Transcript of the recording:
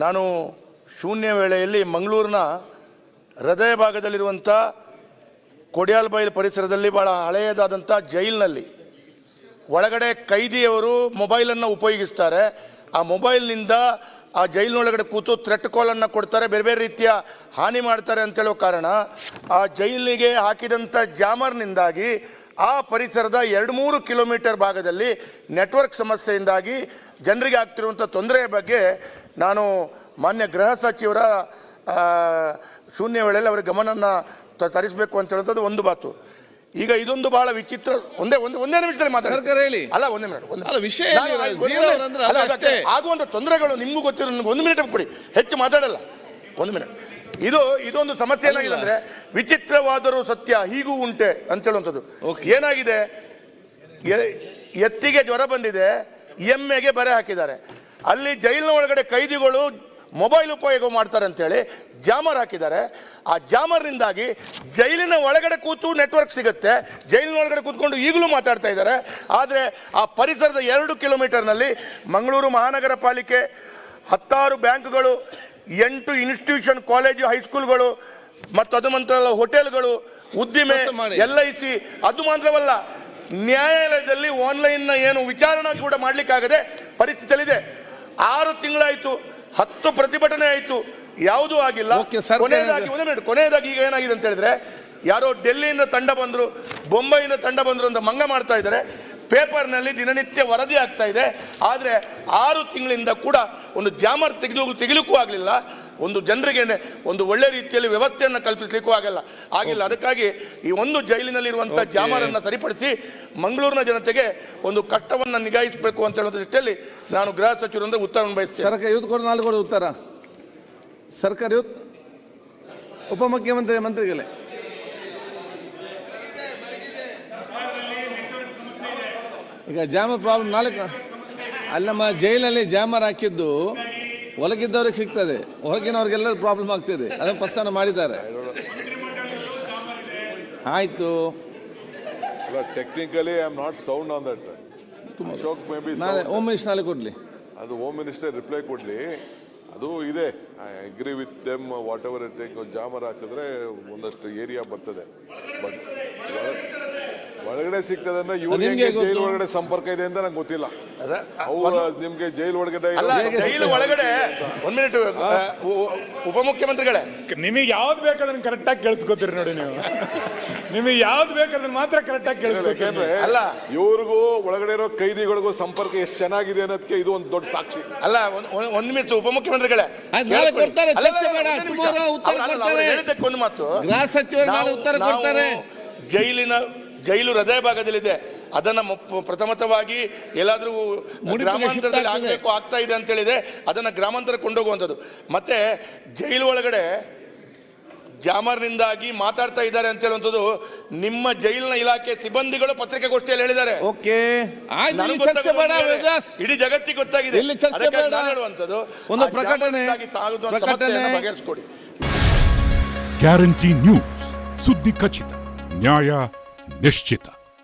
ನಾನು ಶೂನ್ಯ ವೇಳೆಯಲ್ಲಿ ಮಂಗಳೂರಿನ ಹೃದಯ ಭಾಗದಲ್ಲಿರುವಂಥ ಕೊಡಿಯಾಲ್ಬೈಲ್ ಪರಿಸರದಲ್ಲಿ ಭಾಳ ಹಳೆಯದಾದಂಥ ಜೈಲಿನಲ್ಲಿ ಒಳಗಡೆ ಕೈದಿಯವರು ಮೊಬೈಲನ್ನು ಉಪಯೋಗಿಸ್ತಾರೆ. ಆ ಮೊಬೈಲ್ನಿಂದ ಆ ಜೈಲಿನೊಳಗಡೆ ಕೂತು ಥ್ರೆಟ್ ಕಾಲನ್ನು ಕೊಡ್ತಾರೆ, ಬೇರೆ ಬೇರೆ ರೀತಿಯ ಹಾನಿ ಮಾಡ್ತಾರೆ ಅಂತೇಳೋ ಕಾರಣ ಆ ಜೈಲಿಗೆ ಹಾಕಿದಂಥ ಜಾಮರ್ನಿಂದಾಗಿ ಆ ಪರಿಸರದ 2-3 ಕಿಲೋಮೀಟರ್ ಭಾಗದಲ್ಲಿ ನೆಟ್ವರ್ಕ್ ಸಮಸ್ಯೆಯಿಂದಾಗಿ ಜನರಿಗೆ ಆಗ್ತಿರುವಂಥ ತೊಂದರೆಯ ಬಗ್ಗೆ ನಾನು ಮಾನ್ಯ ಗೃಹ ಸಚಿವರ ಶೂನ್ಯ ವೇಳೆಯಲ್ಲಿ ಅವರ ಗಮನವನ್ನು ತರಿಸಬೇಕು ಅಂತ ಹೇಳುವಂಥದ್ದು ಒಂದು ಮಾತು. ಈಗ ಇದೊಂದು ಬಹಳ ವಿಚಿತ್ರ, ಒಂದೇ ನಿಮಿಷದಲ್ಲಿ ಮಾತಾಡ್ತಾರೆ. ಅಲ್ಲ, ಒಂದೇ ಮಿನಿಟ್. ಆಗುವಂಥ ತೊಂದರೆಗಳು ನಿಮಗೂ ಗೊತ್ತಿರೋ, 1 ಮಿನಿಟ್ ಕೊಡಿ, ಹೆಚ್ಚು ಮಾತಾಡಲ್ಲ, 1 ಮಿನಿಟ್. ಇದೊಂದು ಸಮಸ್ಯೆ ಏನಾಗಿದೆ ಅಂದ್ರೆ, ವಿಚಿತ್ರವಾದರೂ ಸತ್ಯ ಹೀಗೂ ಉಂಟೆ ಅಂತ ಹೇಳುವಂಥದ್ದು. ಏನಾಗಿದೆ, ಎತ್ತಿಗೆ ಜ್ವರ ಬಂದಿದೆ, ಎಮ್ಮೆಗೆ ಬರೆ ಹಾಕಿದ್ದಾರೆ. ಅಲ್ಲಿ ಜೈಲಿನ ಒಳಗಡೆ ಕೈದಿಗಳು ಮೊಬೈಲ್ ಉಪಯೋಗ ಮಾಡ್ತಾರೆ ಅಂತೇಳಿ ಜಾಮರ್ ಹಾಕಿದ್ದಾರೆ. ಆ ಜಾಮರ್ನಿಂದಾಗಿ ಜೈಲಿನ ಒಳಗಡೆ ಕೂತು ನೆಟ್ವರ್ಕ್ ಸಿಗುತ್ತೆ, ಜೈಲಿನ ಒಳಗಡೆ ಕೂತ್ಕೊಂಡು ಈಗಲೂ ಮಾತಾಡ್ತಾ ಇದ್ದಾರೆ. ಆದರೆ ಆ ಪರಿಸರದ 2 ಕಿಲೋಮೀಟರ್ನಲ್ಲಿ ಮಂಗಳೂರು ಮಹಾನಗರ ಪಾಲಿಕೆ, 10 ಬ್ಯಾಂಕ್ಗಳು, 8 ಇನ್ಸ್ಟಿಟ್ಯೂಷನ್, ಕಾಲೇಜು, ಹೈಸ್ಕೂಲ್ಗಳು ಮತ್ತು ಅದು ನಂತರ ಹೋಟೆಲ್ಗಳು, ಉದ್ದಿಮೆ, LIC, ಅದು ಮಾತ್ರವಲ್ಲ ನ್ಯಾಯಾಲಯದಲ್ಲಿ ಆನ್ಲೈನ್ನ ಏನು ವಿಚಾರಣೆ ಕೂಡ ಮಾಡಲಿಕ್ಕಾಗದೆ ಪರಿಸ್ಥಿತಿಯಲ್ಲಿದೆ. 6 ತಿಂಗಳಾಯಿತು, 10 ಪ್ರತಿಭಟನೆ ಆಯಿತು, ಯಾವುದೂ ಆಗಿಲ್ಲ. ಕೊನೆಯದಾಗಿ ಈಗ ಏನಾಗಿದೆ ಅಂತ ಹೇಳಿದ್ರೆ, ಯಾರೋ ಡೆಲ್ಲಿಯಿಂದ ತಂಡ ಬಂದರು, ಬೊಂಬೈಯಿಂದ ತಂಡ ಬಂದರು ಅಂತ ಮಂಗ ಮಾಡ್ತಾ ಇದ್ದಾರೆ. ಪೇಪರ್ನಲ್ಲಿ ದಿನನಿತ್ಯ ವರದಿ ಆಗ್ತಾ ಇದೆ. ಆದರೆ 6 ತಿಂಗಳಿಂದ ಕೂಡ ಒಂದು ಜಾಮರ್ ತೆಗಿಲಿಕ್ಕೂ ಆಗಲಿಲ್ಲ, ಒಂದು ಜನರಿಗೆ ಒಂದು ಒಳ್ಳೆ ರೀತಿಯಲ್ಲಿ ವ್ಯವಸ್ಥೆಯನ್ನು ಕಲ್ಪಿಸಲಿಕ್ಕೂ ಆಗಿಲ್ಲ. ಅದಕ್ಕಾಗಿ ಈ ಒಂದು ಜೈಲಿನಲ್ಲಿರುವಂಥ ಜಾಮರನ್ನು ಸರಿಪಡಿಸಿ ಮಂಗಳೂರಿನ ಜನತೆಗೆ ಒಂದು ಕಷ್ಟವನ್ನು ನಿಗಾಯಿಸಬೇಕು ಅಂತ ಹೇಳೋದ್ರ ದೃಷ್ಟಿಯಲ್ಲಿ ನಾನು ಗೃಹ ಸಚಿವರಿಂದ ಉತ್ತರವನ್ನು ಬಯಸ್ತೇನೆ. ಸರ್ಕಾರ ಉತ್ತರ ಸರ್ಕಾರ ಉಪಮುಖ್ಯಮಂತ್ರಿ ಮಂತ್ರಿಗಳೇ, ಈಗ ಜಾಮರ್ ಪ್ರಾಬ್ಲಮ್ ನಾಳೆ ಅಲ್ಲಮ್ಮ, ಜೈಲಲ್ಲಿ ಜಾಮರ್ ಹಾಕಿದ್ದು ಒಳಗಿದ್ದವ್ರಿಗೆ ಸಿಗ್ತದೆ, ಹೊರಗಿನವ್ರಿಗೆಲ್ಲರೂ ಪ್ರಾಬ್ಲಮ್ ಆಗ್ತಿದೆ. ಅದನ್ನು ಪ್ರಸ್ತಾವ ಮಾಡಿದ್ದಾರೆ. ಆಯ್ತು, technically I am not sound on that. Ashok may be ನಾಳೆ ಹೋಮ್ ಮಿನಿಸ್ಟರ್ ನಾಳೆ ಕೊಡ್ಲಿ, ಅದು ಹೋಮ್ ಮಿನಿಸ್ಟರ್ ರಿಪ್ಲೈ ಕೊಡ್ಲಿ. ಅದು ಇದೆ, I agree with them, what ever it take. Jammer ಹಾಕಿದ್ರೆ ಒಂದಷ್ಟು ಏರಿಯಾ ಬರ್ತದೆ, ಬಟ್ ಒಳಗಡೆ ಸಿಗ್ತದೆ ಅಂದ್ರೆ ಇವ್ರಿಗೆ ಜೈಲ್ ಒಳಗಡೆ ಸಂಪರ್ಕ ಇದೆ ಅಂತ ನಂಗೆ ಗೊತ್ತಿಲ್ಲ. ನಿಮ್ಗೆ ಜೈಲ್ ಒಳಗಡೆ ಜೈಲು ಒಳಗಡೆ 1 ಮಿನಿಟ್ ಉಪಮುಖ್ಯಮಂತ್ರಿಗಳೇ, ನಿಮಗೆ ಯಾವ್ದು ಬೇಕಾದ್ರೆ ಕರೆಕ್ಟಾಗಿ ಕೇಳಿಸ್ಕೊತೀರಿ ನೋಡಿ. ನೀವು ನಿಮಗೆ ಯಾವ್ದು ಬೇಕಾದ್ರೆ ಮಾತ್ರ ಕರೆಕ್ಟಾಗಿ ಕೇಳಿಸ್ಕೊತೀರಿ. ಅಲ್ಲ, ಇವ್ರಿಗೂ ಒಳಗಡೆ ಇರೋ ಕೈದಿಗಳಿಗೂ ಸಂಪರ್ಕ ಎಷ್ಟು ಚೆನ್ನಾಗಿದೆ ಅನ್ನೋದಕ್ಕೆ ಇದು ಒಂದು ದೊಡ್ಡ ಸಾಕ್ಷಿ. ಅಲ್ಲ, 1 ನಿಮಿಷ ಉಪಮುಖ್ಯಮಂತ್ರಿಗಳೇ ಹೇಳಿದ್ದಕ್ಕೆ ಒಂದು ಮಾತು. ಜೈಲು ಹೃದಯ ಭಾಗದಲ್ಲಿದೆ, ಅದನ್ನು ಪ್ರಥಮತವಾಗಿ ಎಲ್ಲಾದರೂ ಗ್ರಾಮಾಂತರದಲ್ಲಿ ಆಗಬೇಕು, ಆಗ್ತಾ ಇದೆ ಅಂತ ಹೇಳಿದೆ, ಅದನ್ನು ಗ್ರಾಮಾಂತರ ಕೊಂಡೋಗುವಂಥದ್ದು. ಮತ್ತೆ ಜೈಲು ಒಳಗಡೆ ಜಾಮರ್ನಿಂದಾಗಿ ಮಾತಾಡ್ತಾ ಇದ್ದಾರೆ ಅಂತ ಹೇಳುವಂಥದ್ದು ನಿಮ್ಮ ಜೈಲಿನ ಇಲಾಖೆ ಸಿಬ್ಬಂದಿಗಳು ಪತ್ರಿಕಾಗೋಷ್ಠಿಯಲ್ಲಿ ಹೇಳಿದ್ದಾರೆ. ಇಡೀ ಜಗತ್ತಿಗೆ ಗೊತ್ತಾಗಿದೆ. ಹೇಳುವಂಥದ್ದು ಒಂದು ಪ್ರಕಟಣೆ ಬಗೆಹರಿಸಿಕೊಡಿ. ಗ್ಯಾರಂಟಿ ನ್ಯೂಸ್, ಸುದ್ದಿ ಖಚಿತ, ನ್ಯಾಯ ನಿಶ್ಚಿತ.